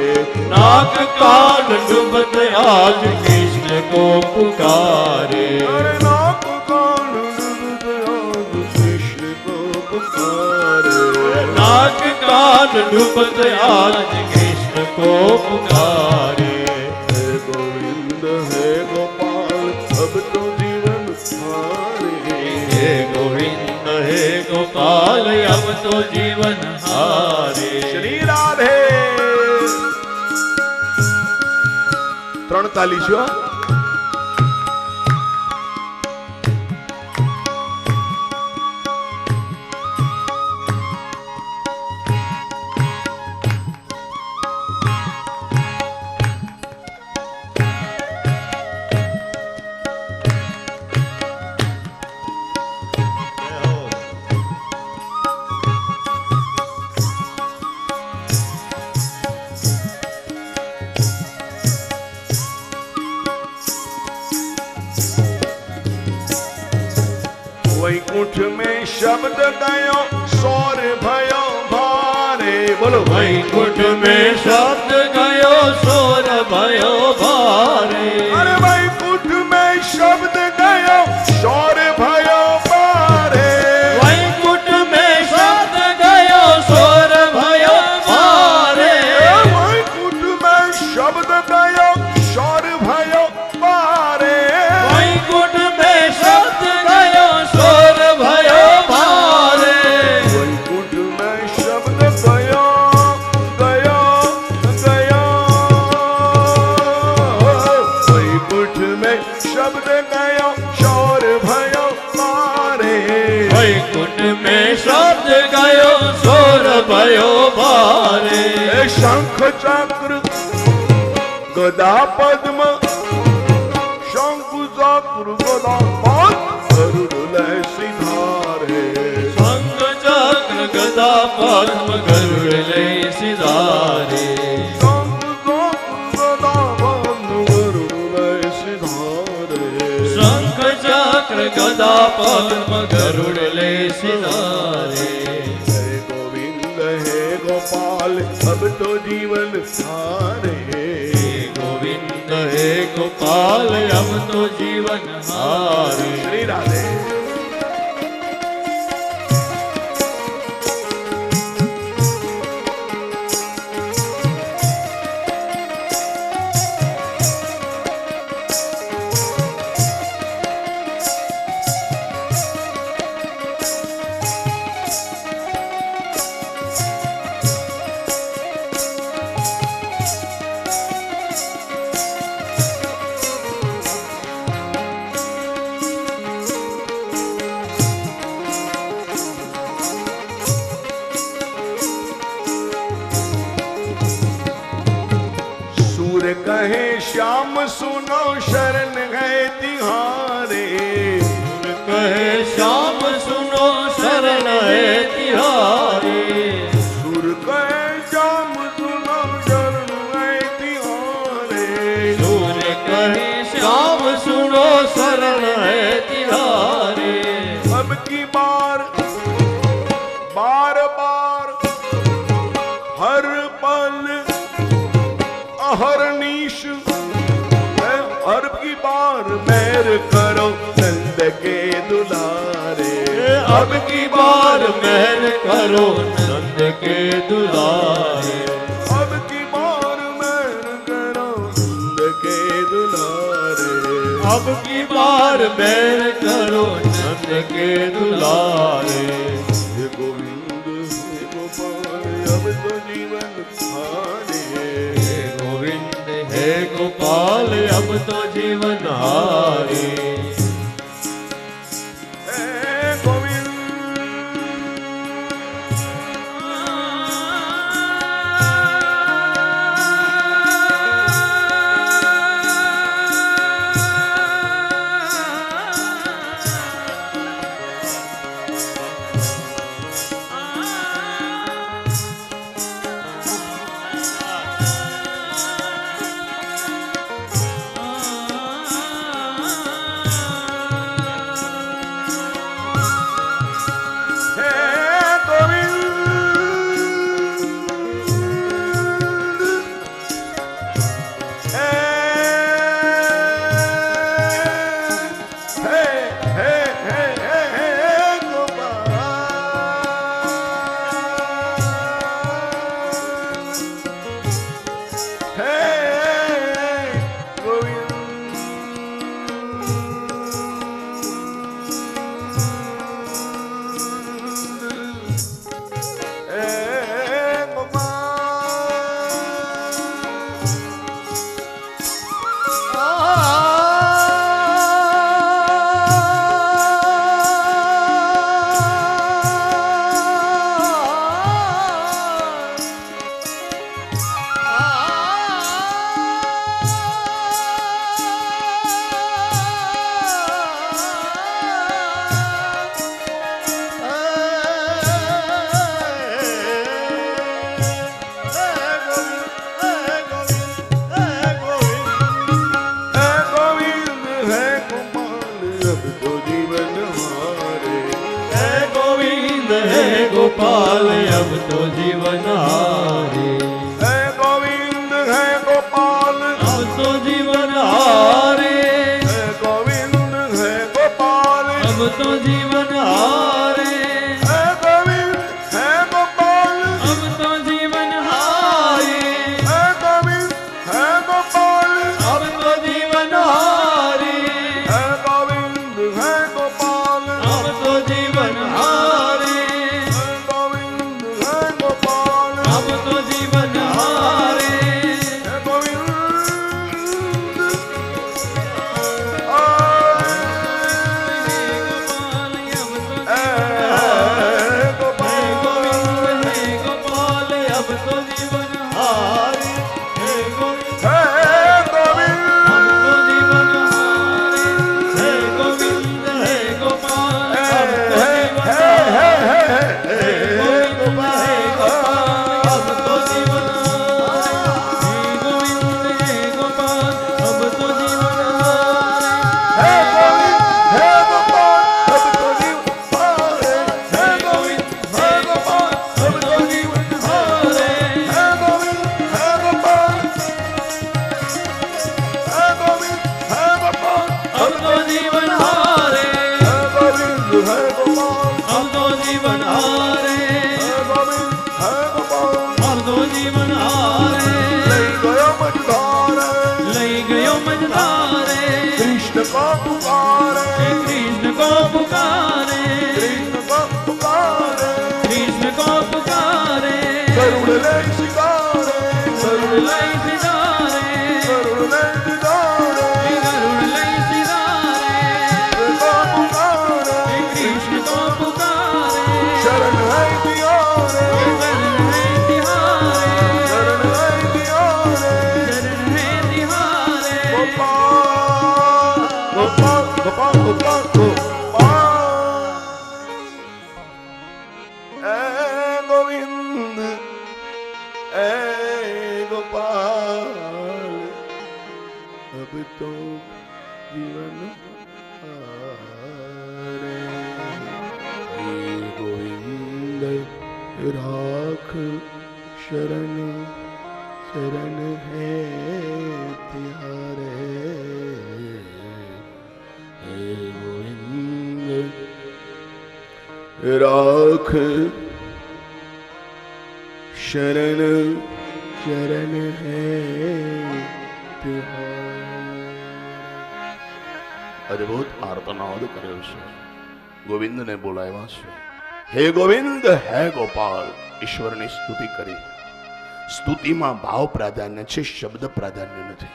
नाक कान डूबत आज कृष्ण को पुकारे. अरे नाक कान डूबत आज कृष्ण को पुकारे. नाक कान डूबत आज कृष्ण को पुकारे. हे गोविंद है गोपाल अब तो जीवन हारे. हे गोविंद हे गोपाल अब तो जीवन हारे. श्री राधे. ત્રણ તાલી છો. वैकुंठ में शब्द गयो सौर भयो भारे. बोलो वैकुंठ में शब्द गयो सोर भयो भारे. अरे वैकुंठ में शब्द गयो सौर भयो भारे. वैकुंठ में शब्द गयो सोर भयो भारे. वैकुंठ में शब्द गयो सौर भयो भारे. वैकुंठ में शब्द गयो सोर भयो भारे. वैकुंठ में शब्द गयो गयो वैकुंठ में शब्द गयो शोर भयो भारे शंख चक्र गदा पद्म शंख चक्र गदा पद्म गरुड़ लय सिधारे शंख चक्र गदा पद्म गरुड़ लय सिधारे शंख चक्र गदा पद्म गरुड़ ले सिधारे हे गोविंद हे गोपाल अब तो जीवन हारे हे गोविंद हे गोपाल अब तो जीवन हारे श्री राधे कहे श्याम सुनो शरण है तिहारे कहे श्याम सुनो शरण है तिहारे सुर कहे श्याम सुनो शरण है तिहारे सुर कहे श्याम सुनो शरण है तिहारे अब की बार बार बार हर पल अहरनीश हर की बार मैर करो नंद के दुलारे अब की बार मेहर करो नंद के दुलारे अब की बार मैर करो नंद के दुलारे अब की बार मेहर करो नंद के दुलारे हे गोविंद हे गोपाल अब तो जीवन हारे हे गोविंद हे गोपाल अब तो जीवन हारे हे गोविंद गोपाल अब तो जीवन हारे है गोविंद है गोपाल अब तो जीवन हारे है गोविंद है गोपाल अब तो जीवन हारे है गोविंद है गोपाल अब तो जीवन हारे है गोविंद है गोपाल अब तो जीवन हारे है गोविंद है गोपाल अब तो जीवन हारे है गोविंद है गोपाल अब तो जीवन જીવન હારે હે ગોવિંદ હે ગોપાલ મારતો જીવન હારે લઈ ગયો મજધારે લઈ ગયો મજધારે કૃષ્ણ કો પુકારે કૃષ્ણ કો પુકારે કૃષ્ણ કો પુકારે કૃષ્ણ કો પુકારે ગરુડ લઈ શિકારે ગરુડ લઈ સિધારે ગરુડ લઈ શિકારે ગરુડ લઈ સિધારે કો પુકારે કૃષ્ણ કો પુકારે શરણ હૈ તિયારે શરણ હે તિહારે શરણ હૈ તિયારે શરણ હે તિહારે ગોપાલ ગોપાલ ગોપાલ ગોપાલ ગોપાલ એ ગોવિંદ એ ગોપાલ અબ તો જીવન હારે હે ગોવિંદ રાખ શરણ શરણ હે તિહારે હે ગોવિંદ રાખ શરણ શરણ હે અદ્ભુત આર્તનાદ કર્યો છે ગોવિંદને બોલાવ્યા છે હે ગોવિંદ હે ગોપાલ ઈશ્વરની સ્તુતિ કરી સ્તુતિમાં ભાવ પ્રાધાન્ય છે શબ્દ પ્રાધાન્ય નથી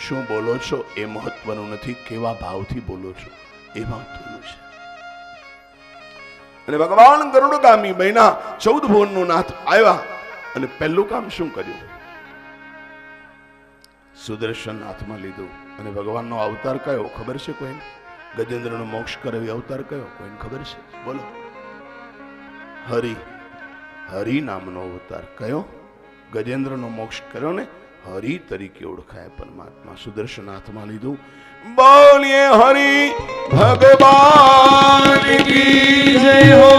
શું બોલો છો એ મહત્વનું નથી કેવા ભાવથી બોલો છો એ મહત્વનું છે અને ભગવાન ગરુડગામી બન્યા 14 ભુવનનો નાથ આવ્યા અને પહેલું કામ શું કર્યું સુદર્શન હાથમાં લીધું અને ભગવાનનો અવતાર કયો ખબર છે કોઈને ગજેન્દ્રનો મોક્ષ કરાવી અવતાર કયો કોઈને ખબર છે બોલો હરિ હરિ નામનો અવતાર કયો ગજેન્દ્રનો મોક્ષ કર્યો ને હરિ તરીકે ઓળખાય પરમાત્મા સુદર્શન હાથમાં લીધું બોલીએ હરિ ભગવાન કી જય હો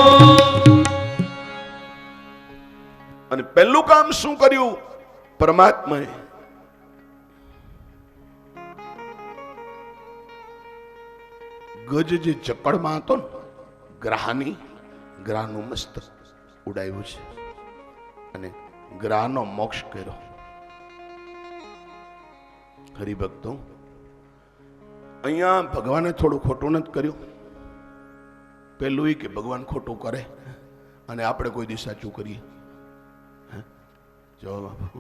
અને પહેલું કામ શું કર્યું પરમાત્માએ ગજ જે ચકડમાં હતો ને ગ્રહનું મસ્તક ઉડાવ્યું છે અને ગ્રહનો મોક્ષ કર્યો હરિભક્તો અહીંયા ભગવાને થોડું ખોટું નથી કર્યું પેલું એ કે ભગવાન ખોટું કરે અને આપણે કોઈ દી સાચું કરીએ જવાબ આપો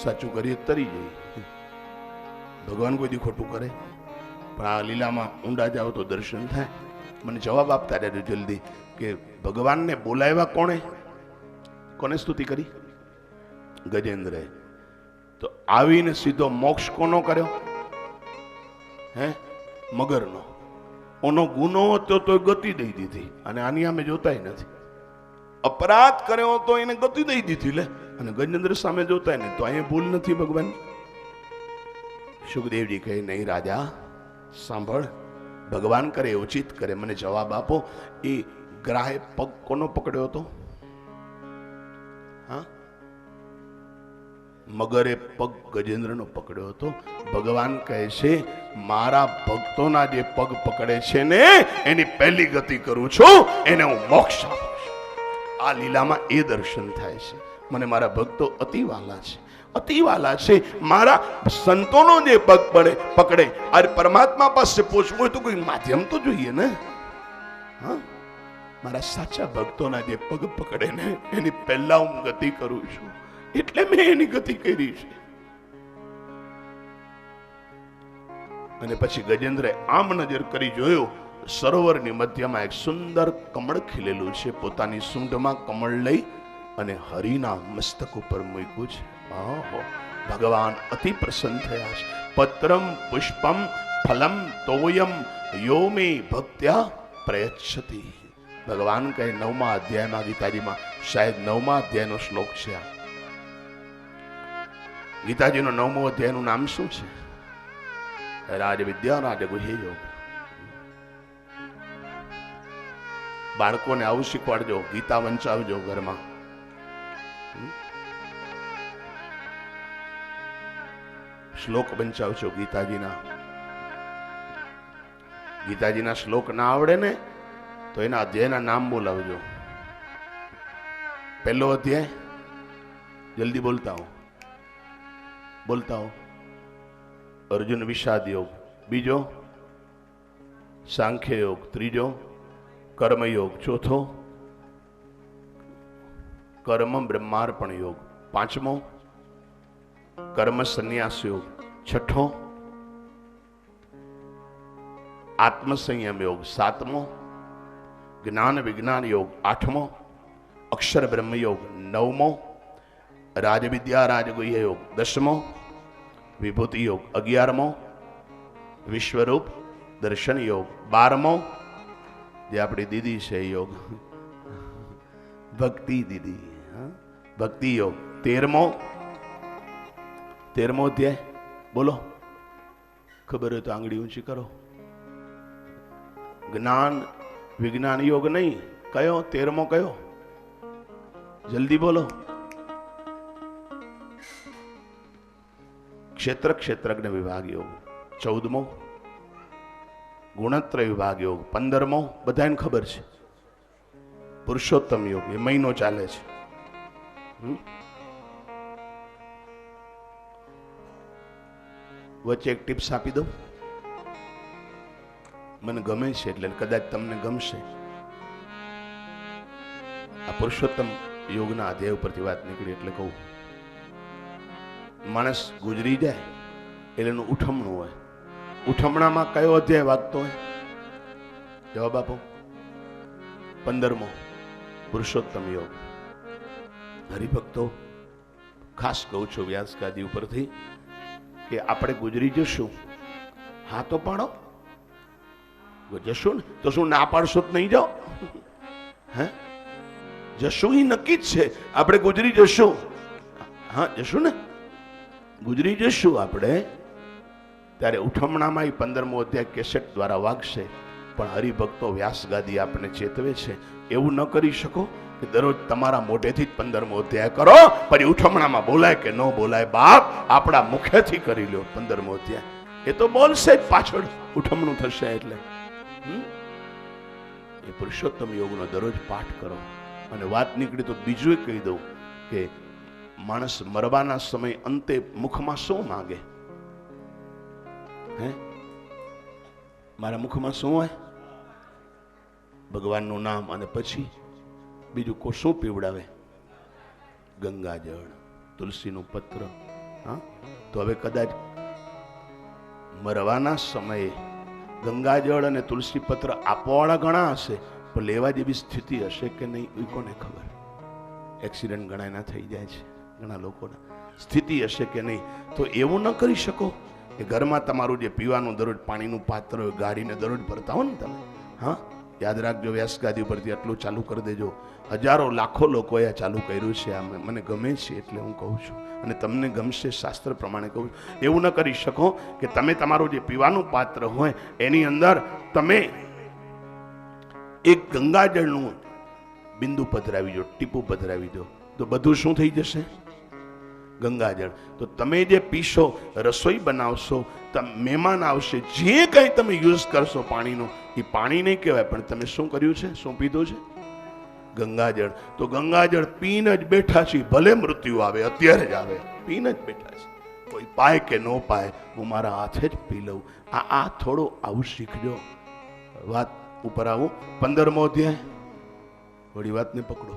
સાચું કરીએ તરી જઈએ ભગવાન કોઈ દી ખોટું કરે પણ આ લીલામાં ઊંડા જાઓ તો દર્શન થાય મને જવાબ આપતા રહેજો જલ્દી કે ભગવાનને બોલાવ્યા કોણે કોને સ્તુતિ કરી ગજેન્દ્રએ તો આવીને સીધો મોક્ષ કોનો કર્યો હે મગરનો ઓનો ગુનો હતો તો ગતિ દઈ દીધી અને આની અમે જોતાય નથી અપરાધ કર્યો તો એને ગતિ દઈ દીધી લે અને ગજેન્દ્ર સામે જોતાય નહીં તો અહીંયા ભૂલ નથી ભગવાન સુખદેવજી કહે નહીં રાજા સાંભળ ભગવાન કરે ઉચિત કરે મને જવાબ આપો એ ગ્રાહે પગ કોનો પકડ્યો હતો હા મગરે પગ ગજેન્દ્રનો પકડ્યો હતો ભગવાન કહે છે મારા ભક્તોના જે પગ પકડે છે ને એની પહેલી ગતિ કરું છું એને હું મોક્ષ આપું છું આ લીલામાં એ દર્શન થાય છે મને મારા ભક્તો અતિ વાલા છે અતિવાલા છે મારા સંતોનો જે પગ પકડે અરે પરમાત્મા પાસે પહોંચવું હોય તો કોઈ માધ્યમ તો જોઈએ ને હા મારા સાચા ભક્તોના જે પગ પકડે ને એની પહેલા હું ગતિ કરું છું એટલે મેં એની ગતિ કરી છે અને પછી ગજેન્દ્રે આમ નજર કરી જોયો સરોવરની મધ્યમાં એક સુંદર કમળ ખીલેલું છે પોતાની સૂંઢમાં કમળ લઈ અને હરિના મસ્તક ઉપર મૂક્યું છે ઓહો ભગવાન અતિ પ્રસન્ન થયા છે પત્રમ પુષ્પમ ફલમ તોયમ યો મે ભક્ત્યા પ્રયચ્છતિ ભગવાન કહે 9મા અધ્યાયમાં ગીતાજીમાં શાયદ 9મા અધ્યાયનો શ્લોક છે આ ગીતાજીનો 9મો અધ્યાયનું નામ શું છે રાજ વિદ્યા રાજ ગુહ્ય યોગ બાળકોને આવું શીખવાડજો ગીતા વંચાવજો ઘરમાં શ્લોક વંચાવજો ગીતાજીના ગીતાજીના શ્લોક ના આવડે ને તો એના અધ્યાયના નામ બોલાવજો. પહેલો અધ્યાય જલ્દી બોલતા હો. અર્જુન વિષાદ યોગ. બીજો સાંખ્ય યોગ. ત્રીજો કર્મયોગ. ચોથો કર્મ બ્રહ્માર્પણ યોગ. પાંચમો કર્મ સંન્યાસ યોગ. છઠ્ઠો આત્મસંયમ યોગ. સાતમો જ્ઞાન વિજ્ઞાન યોગ. આઠમો અક્ષર બ્રહ્મ યોગ. નવમો રાજવિદ્યા રાજગુહ્ય યોગ. દસમો વિભૂતિ યોગ. 11મો વિશ્વરૂપ દર્શન યોગ. 12મો જે આપણી દીદી છે યોગ, ભક્તિ દીદી, ભક્તિ યોગ. 13મો અધ્યાય બોલો, ખબર હોય તો આંગળી ઊંચી કરો. જ્ઞાન વિજ્ઞાન યોગ નહીં, કયો 13મો કયો? જલ્દી બોલો. ક્ષેત્રજ્ઞ વિભાગ યોગ. 14મો ગુણત્રય વિભાગ યોગ. 15મો બધાને ખબર છે પુરુષોત્તમ યોગ. એ મહિનો ચાલે છે. વચ્ચે એક ટિપ્સ આપી દઉં, મને ગમે છે એટલે કદાચ તમને ગમશે. આ પુરુષોત્તમ યોગના અધ્યાય ઉપરથી વાત નીકળી એટલે કહું. માણસ ગુજરી જાય એટલે એનું ઉઠમણું હોય. ઉઠમણામાં કયો અધ્યાય વાગતો હોય? જવાબ આપો. 15મો પુરુષોત્તમ યોગ. હરિભક્તો, ખાસ કહું છું વ્યાસ ગાદી ઉપરથી કે આપણે ગુજરી જશું. હા તો પાડો. જશું ને તો શું ના પાડશો તો નહીં જાઓ? હે, જશું એ નક્કી જ છે. આપણે ગુજરી જશું. હા જશું ને, ગુજરી જશું આપણે. ત્યારે ઉઠમણામાં 15મો અધ્યાય કેસેટ દ્વારા વાગશે. પણ હરિભક્તો, વ્યાસ ગાદી આપણને ચેતવે છે એવું ન કરી શકો કે દરરોજ તમારા મોઢેથી જ 15મો અધ્યાય કરો, પછી ઉઠમણામાં બોલાય કે ન બોલાય. બાપ, આપણા મુખેથી કરી લ્યો 15મો અધ્યાય. એ તો બોલશે જ પાછળ, ઉઠમણું થશે એટલે. એ પુરુષોત્તમ યોગનો દરરોજ પાઠ કરો. અને વાત નીકળી તો બીજું કહી દઉં કે માણસ મરવાના સમય અંતે મુખમાં શું માંગે? હે, મારા મુખમાં શું હોય? ભગવાનનું નામ. અને પછી બીજું કો શું પીવડાવે? ગંગાજળ, તુલસીનું પત્ર. હા, તો હવે કદાચ મરવાના સમયે ગંગાજળ અને તુલસી પત્ર આપવાવાળા ઘણા હશે, પણ લેવા જેવી સ્થિતિ હશે કે નહીં એ કોને ખબર. એક્સિડન્ટ ઘણા ના થઈ જાય છે ઘણા લોકોના. સ્થિતિ હશે કે નહીં. તો એવું ન કરી શકો કે ઘરમાં તમારું જે પીવાનું દરરોજ પાણીનું પાત્ર હોય, ગાડીને દરરોજ ભરતા હો ને તમે. હા, યાદ રાખજો, વ્યાસ ગાદી ઉપરથી આટલું ચાલુ કરી દેજો. હજારો લાખો લોકોએ આ ચાલુ કર્યું છે. આ મને ગમે છે એટલે હું કહું છું, અને તમને ગમશે શાસ્ત્ર પ્રમાણે કહું છું. એવું ન કરી શકો કે તમે તમારું જે પીવાનું પાત્ર હોય એની અંદર તમે એક ગંગાજળનું બિંદુ પધરાવી દો, ટીપું પધરાવી દો, તો બધું શું થઈ જશે? ગંગાજળ. તો તમે જે પીશો, રસોઈ બનાવશો, મહેમાન આવશે, જે કંઈ તમે યુઝ કરશો પાણીનું, એ પાણી નહીં કહેવાય, પણ તમે શું કર્યું છે? શું પીધું છે? ગંગાજળ. તો ગંગાજળ પીને જ બેઠા છીએ. ભલે મૃત્યુ આવે, અત્યારે જ આવે, પીને જ બેઠા છે. કોઈ પાય કે ન પાય, હું મારા હાથે જ પી લઉં. આ થોડું આવું શીખજો. વાત ઉપર આવું. 15મો અધ્યાય, વળી વાતને પકડો.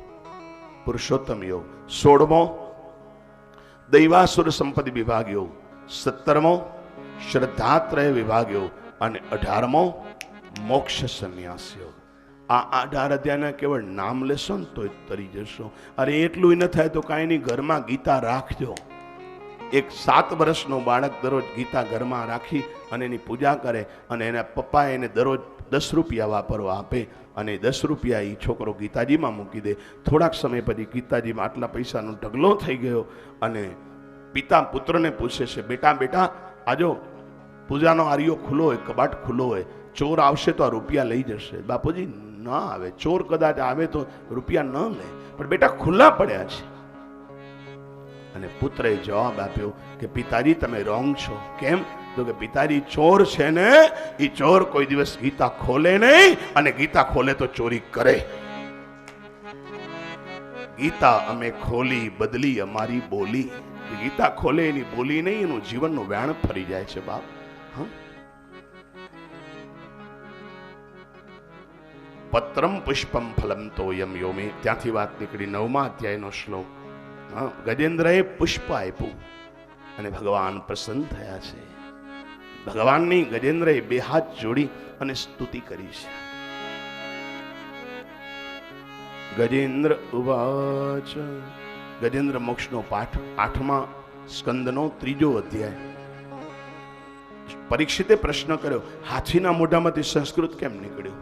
પુરુષોત્તમ યોગ. 16મો દૈવાસુર સંપત્તિ વિભાગ યોગ. 17મો શ્રદ્ધાત્રય વિભાગ યોગ. અને 18મો મોક્ષ સંન્યાસ યોગ. આ 18 અધ્યાયના કેવળ નામ લેશો ને તો તરી જશો. અરે એટલું ન થાય તો કાંઈ નહીં, ઘરમાં ગીતા રાખજો. એક 7 વર્ષનો બાળક દરરોજ ગીતા ઘરમાં રાખી અને એની પૂજા કરે, અને એના પપ્પા એને દરરોજ 10 રૂપિયા વાપરવા આપે, અને 10 રૂપિયા એ છોકરો ગીતાજીમાં મૂકી દે. થોડાક સમય પછી ગીતાજીમાં આટલા પૈસાનો ઢગલો થઈ ગયો, અને પિતા પુત્રને પૂછે છે, બેટા બેટા આજો પૂજાનો આરિયો ખુલ્લો હોય, કબાટ ખુલ્લો હોય, ચોર આવશે તો આ રૂપિયા લઈ જશે. બાપુજી ના આવે, ચોર કદાચ આવે તો રૂપિયા ન લે, પણ બેટા ખુલ્લા પડ્યા છે. અને પુત્રએ જવાબ આપ્યો કે પિતાજી તમે રોંગ છો. કેમ? તો કે પિતાજી ચોર છે ને એ ચોર કોઈ દિવસ ગીતા ખોલે નહીં, અને ગીતા ખોલે તો ચોરી કરે. ગીતા અમે ખોલી, બદલી અમારી બોલી. ગીતા ખોલે એની બોલી નહીં, એનું જીવનનું વ્યાણ ફરી જાય છે બાપ. પત્રમ પુષ્પમ ફલમ તોયમ યોમે, ત્યાંથી વાત નીકળી. 9મા અધ્યાયનો શ્લોક. ગજેન્દ્રએ પુષ્પ આપ્યું અને ભગવાન પ્રસન્ન થયા છે. ભગવાનની ગજેન્દ્રએ 2 હાથ જોડી અને સ્તુતિ કરી છે. ગજેન્દ્ર ઉવાચ. ગજેન્દ્ર મોક્ષનો પાઠ 8મા સ્કંદનો 3જો અધ્યાય. પરીક્ષિતે પ્રશ્ન કર્યો, હાથીના મોઢામાંથી સંસ્કૃત કેમ નીકળ્યું?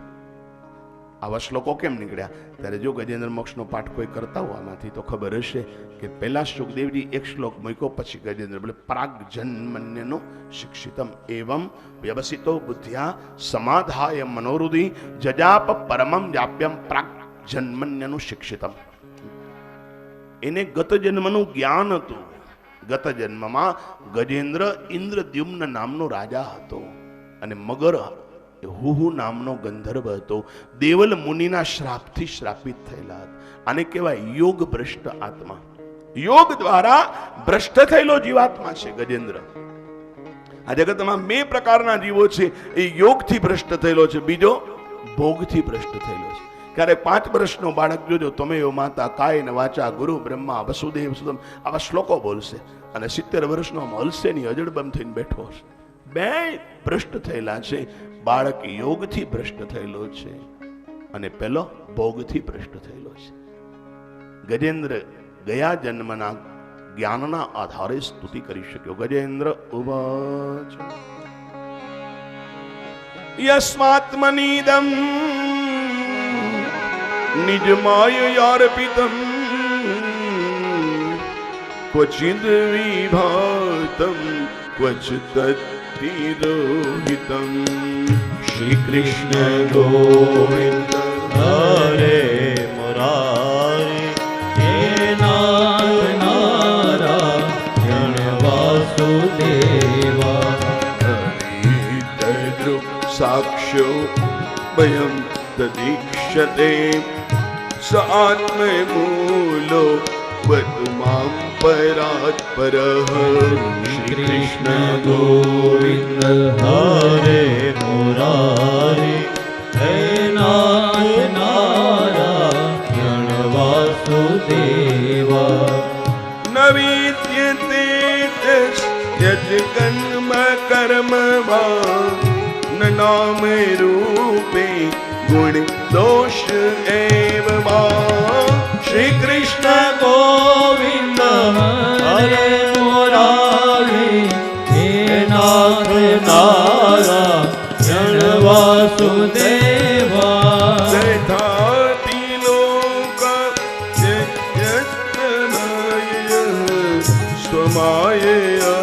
આવા શ્લોકો કેમ નીકળ્યા? ત્યારે જો ગજેન્દ્ર મોક્ષનો પાઠ કોઈ કરતા હોય આમાંથી તો ખબર હશે કે પહેલા સુખદેવજી એક શ્લોક મૂક્યો, પછી ગજેન્દ્ર બોલે પ્રાગ જન્મન્યનો શિક્ષિતમ એવં વ્યવસિતો બુદ્ધ્યા સમાધાય મનોરુધિ જજાપ પરમમ જાપ્યમ પ્રાગ જન્મન્યનું શિક્ષિતમ. એને ગત જન્મનું જ્ઞાન હતું. ગત જન્મમાં ગજેન્દ્ર ઇન્દ્રદ્યુમ્ન નામનો રાજા હતો, અને મગર હુહુ નામનો ગંધર્વ હતો. દેવલ મુનિના શ્રાપથી શ્રાપિત થયેલા હતા. આને કહેવાય યોગ ભ્રષ્ટ આત્મા. યોગ દ્વારા ભ્રષ્ટ થયેલો જીવાત્મા છે ગજેન્દ્ર. આ જગતમાં 2 પ્રકારના જીવો છે. એ યોગથી ભ્રષ્ટ થયેલો છે, બીજો ભોગથી ભ્રષ્ટ થયેલો છે. ક્યારે 5 વર્ષનો બાળક જોજો, તમે એવો માતા કાય ને વાચા ગુરુ બ્રહ્મા વસુદેવ સુતમ આવા શ્લોકો બોલશે, અને 70 વર્ષનો હલશે ની અજડબમ થઈને બેઠો હશે. 2 ભ્રષ્ટ થયેલા છે. બાળક યોગથી ભ્રષ્ટ થયેલો છે, અને પેલો ભોગથી ભ્રષ્ટ થયેલો છે. ગજેન્દ્ર ગયા જન્મના જ્ઞાનના આધારે સ્તુતિ કરી શક્યો. ગજેન્દ્ર ઉવાચ. યસ્માત્મનીદમ નિજમાયયાર્પિતમ ક્વચિદ વિભાતમ ક્વચિત તિરોહિતમ. શ્રી કૃષ્ણ ગોવિંદ હરે મુરારી, હે નાથ નારાયણ વાસુદેવા. હરિતદૃક્ સાક્ષો વયમ તદીક્ષતે સ આત્મમૂલો વતુમામ પરાત્પરઃ. શ્રી કૃષ્ણ ગોવિંદ હરે મુરારી, હે નાથ નારાયણ વાસુદેવા. ન વિદ્યતે યજ્ઞ કર્મ વા ન નામ રૂપે ગુણ દોષ એવ વા. શ્રી કૃષ્ણ ગોવિંદ હરે મુરારી, હે નાથ નારાયણ વાસુદેવા. દધાતિ લોક યજ્ઞય સ્વમાય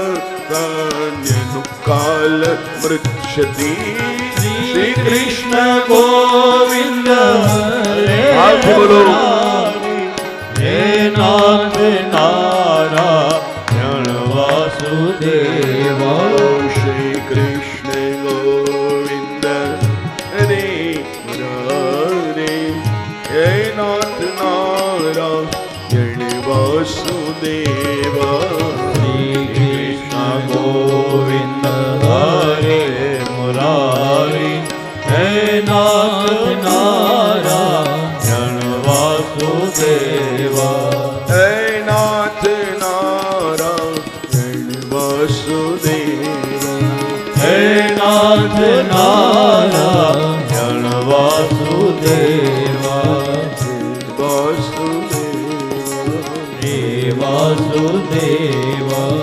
કાન્યનુ કાલ મૃચ્છતિ. શ્રી કૃષ્ણ ગોવિંદ હરે મુરારી, હે નાથ નારાયણ વાસુદેવા. શ્રી કૃષ્ણ ગોવિંદ હરે મુરારી, હે નાથ નારાયણ વાસુદેવા. શ્રી કૃષ્ણ ગોવિંદ હરે મુરારી, હે નાથ નારાયણ વાસુદેવા. હે નાથ નારાયણ વાસુદેવા. હે નાથ નારાયણ વાસુદેવા. હે વાસુદેવા,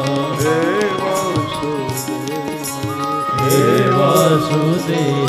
હે વાસુદેવા.